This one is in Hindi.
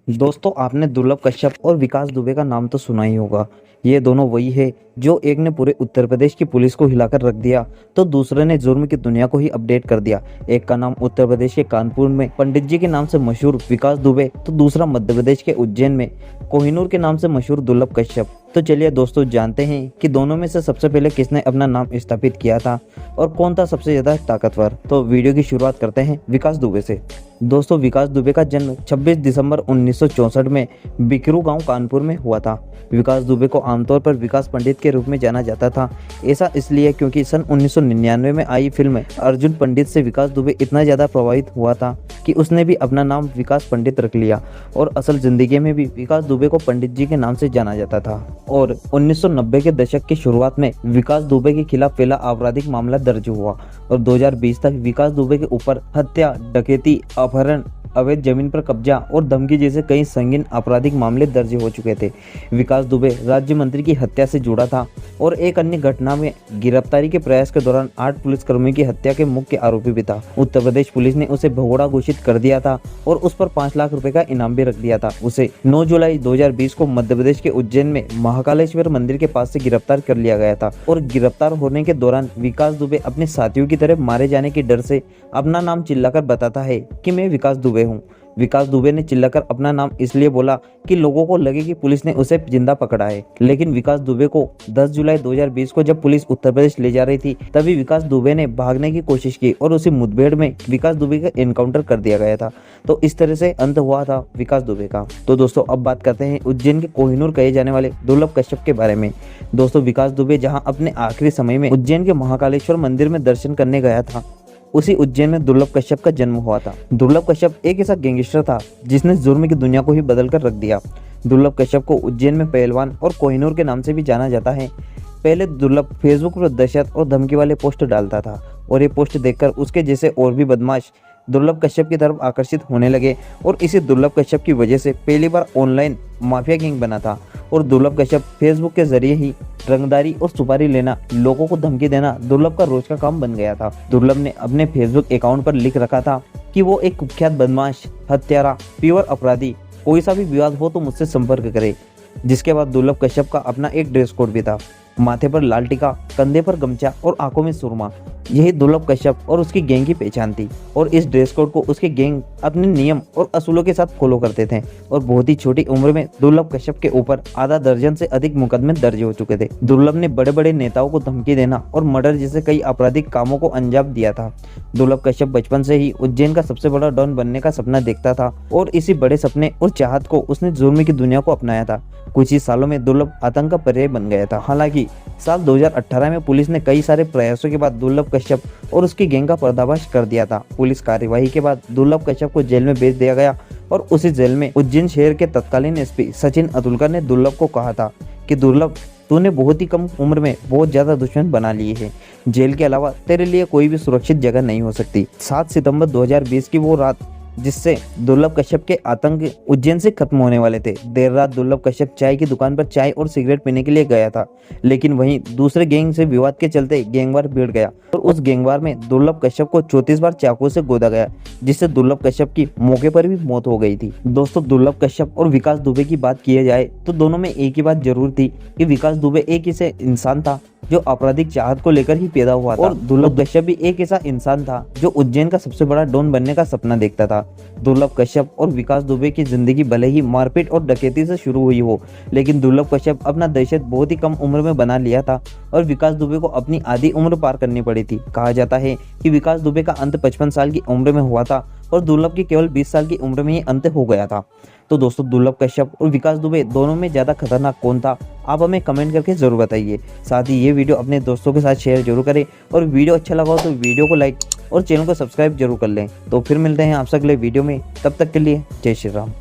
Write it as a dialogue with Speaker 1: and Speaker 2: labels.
Speaker 1: दोस्तों आपने दुर्लभ कश्यप और विकास दुबे का नाम तो सुना ही होगा। ये दोनों वही है जो एक ने पूरे उत्तर प्रदेश की पुलिस को हिलाकर रख दिया तो दूसरे ने जुर्म की दुनिया को ही अपडेट कर दिया। एक का नाम उत्तर प्रदेश के कानपुर में पंडित जी के नाम से मशहूर विकास दुबे तो दूसरा मध्य प्रदेश के उज्जैन में कोहिनूर के नाम से मशहूर दुर्लभ कश्यप। तो चलिए दोस्तों जानते हैं कि दोनों में से सबसे पहले किसने अपना नाम स्थापित किया था और कौन था सबसे ज्यादा ताकतवर। तो वीडियो की शुरुआत करते हैं विकास दुबे से। दोस्तों विकास दुबे का जन्म 26 दिसंबर 1964 में बिकरू गांव कानपुर में हुआ था। विकास दुबे को आमतौर पर विकास पंडित के रूप में जाना जाता था। ऐसा इसलिए क्योंकि सन 1999 में आई फिल्म अर्जुन पंडित से विकास दुबे इतना ज़्यादा प्रभावित हुआ था कि उसने भी अपना नाम विकास पंडित रख लिया और असल जिंदगी में भी विकास दुबे को पंडित जी के नाम से जाना जाता था। और 1990 के दशक की शुरुआत में विकास दुबे के खिलाफ पहला आपराधिक मामला दर्ज हुआ और 2020 तक विकास दुबे के ऊपर हत्या, डकैती, अपहरण, अवैध जमीन पर कब्जा और धमकी जैसे कई संगीन आपराधिक मामले दर्ज हो चुके थे। विकास दुबे राज्य मंत्री की हत्या से जुड़ा था और एक अन्य घटना में गिरफ्तारी के प्रयास के दौरान 8 पुलिसकर्मियों की हत्या के मुख्य आरोपी भी था। उत्तर प्रदेश पुलिस ने उसे भगोड़ा घोषित कर दिया था और उस पर 5 लाख रुपए का इनाम भी रख दिया था। उसे 9 जुलाई 2020 को मध्य प्रदेश के उज्जैन में महाकालेश्वर मंदिर के पास से गिरफ्तार कर लिया गया था और गिरफ्तार होने के दौरान विकास दुबे अपने साथियों की तरह मारे जाने के डर से अपना नाम चिल्लाकर बताता है कि मैं विकास दुबे हूँ। विकास दुबे ने चिल्लाकर अपना नाम इसलिए बोला कि लोगों को लगे कि पुलिस ने उसे जिंदा पकड़ा है। लेकिन विकास दुबे को 10 जुलाई 2020 को जब पुलिस उत्तर प्रदेश ले जा रही थी तभी विकास दुबे ने भागने की कोशिश की और उसी मुठभेड़ में विकास दुबे का एनकाउंटर कर दिया गया था। तो इस तरह से अंत हुआ था विकास दुबे का। तो दोस्तों अब बात करते हैं उज्जैन के कोहिनूर कहे जाने वाले दुर्लभ कश्यप के बारे में। दोस्तों विकास दुबे जहाँ अपने आखिरी समय में उज्जैन के महाकालेश्वर मंदिर में दर्शन करने गया था उसी उज्जैन में दुर्लभ कश्यप का जन्म हुआ था। दुर्लभ कश्यप एक ऐसा गैंगस्टर था जिसने जुर्म की दुनिया को ही बदल कर रख दिया। दुर्लभ कश्यप को उज्जैन में पहलवान और कोहिनूर के नाम से भी जाना जाता है। पहले दुर्लभ फेसबुक पर दहशत और धमकी वाले पोस्ट डालता था और ये पोस्ट देखकर उसके जैसे और भी बदमाश दुर्लभ कश्यप की तरफ आकर्षित होने लगे और इसी दुर्लभ कश्यप की वजह से पहली बार ऑनलाइन माफिया गैंग बना था। और दुर्लभ कश्यप फेसबुक के जरिए ही रंगदारी और सुपारी लेना, लोगों को धमकी देना दुर्लभ का रोज का काम बन गया था। दुर्लभ ने अपने फेसबुक अकाउंट पर लिख रखा था कि वो एक कुख्यात बदमाश, हत्यारा, प्योर अपराधी, कोई सा भी विवाद हो तो मुझसे संपर्क करे। जिसके बाद दुर्लभ कश्यप का अपना एक ड्रेस कोड भी था, माथे पर लाल टिका, कंधे पर गमछा और आंखों में सुरमा। यही दुर्लभ कश्यप और उसकी गैंग की पहचान थी और इस ड्रेस कोड को उसके गैंग अपने नियम और असूलों के साथ फॉलो करते थे। और बहुत ही छोटी उम्र में दुर्लभ कश्यप के ऊपर आधा दर्जन से अधिक मुकदमे दर्ज हो चुके थे। दुर्लभ ने बड़े बड़े नेताओं को धमकी देना और मर्डर जैसे कई आपराधिक कामों को अंजाम दिया था। दुर्लभ कश्यप बचपन से ही उज्जैन का सबसे बड़ा डॉन बनने का सपना देखता था और इसी बड़े सपने और चाहत को उसने जुर्म की दुनिया को अपनाया था। कुछ ही सालों में दुर्लभ आतंक का पर्याय बन गया था। हालांकि साल 2018 में पुलिस ने कई सारे प्रयासों के बाद दुर्लभ कश्यप और उसकी गैंग का पर्दाफाश कर दिया था। पुलिस कार्यवाही के बाद दुर्लभ कश्यप को जेल में भेज दिया गया और उसी जेल में उज्जैन शहर के तत्कालीन एसपी सचिन अतुलकर ने दुर्लभ को कहा था कि दुर्लभ, तूने बहुत ही कम उम्र में बहुत ज्यादा दुश्मन बना लिए हैं। जेल के अलावा तेरे लिए कोई भी सुरक्षित जगह नहीं हो सकती। 7 सितंबर 2020 की वो रात जिससे दुर्लभ कश्यप के आतंक उज्जैन से खत्म होने वाले थे। देर रात दुर्लभ कश्यप चाय की दुकान पर चाय और सिगरेट पीने के लिए गया था, लेकिन वहीं दूसरे गैंग से विवाद के चलते गैंगवार भिड़ गया और उस गैंगवार में दुर्लभ कश्यप को 34 बार चाकू से गोदा गया, जिससे दुर्लभ कश्यप की मौके पर भी मौत हो गई थी। दोस्तों दुर्लभ कश्यप और विकास दुबे की बात की जाए तो दोनों में एक ही बात जरूर थी कि विकास दुबे एक ऐसे इंसान था जो आपराधिक चाहत को लेकर ही पैदा हुआ था और दुर्लभ कश्यप भी एक ऐसा इंसान था जो उज्जैन का सबसे बड़ा डॉन बनने का सपना देखता था। दुर्लभ कश्यप और विकास दुबे की जिंदगी भले ही मारपीट और डकैती से शुरू हुई हो, लेकिन दुर्लभ कश्यप अपना दहशत बहुत ही कम उम्र में बना लिया था और विकास दुबे को अपनी आधी उम्र पार करनी पड़ी थी। कहा जाता है कि विकास दुबे का अंत 55 साल की उम्र में हुआ था और दुर्लभ की केवल 20 साल की उम्र में ही अंत हो गया था। तो दोस्तों दुर्लभ कश्यप और विकास दुबे दोनों में ज्यादा खतरनाक कौन था, आप हमें कमेंट करके जरूर बताइए। साथ ही ये वीडियो अपने दोस्तों के साथ शेयर जरूर करें और वीडियो अच्छा लगा हो तो वीडियो को लाइक और चैनल को सब्सक्राइब जरूर कर लें। तो फिर मिलते हैं आपसे अगले वीडियो में, तब तक के लिए जय श्री राम।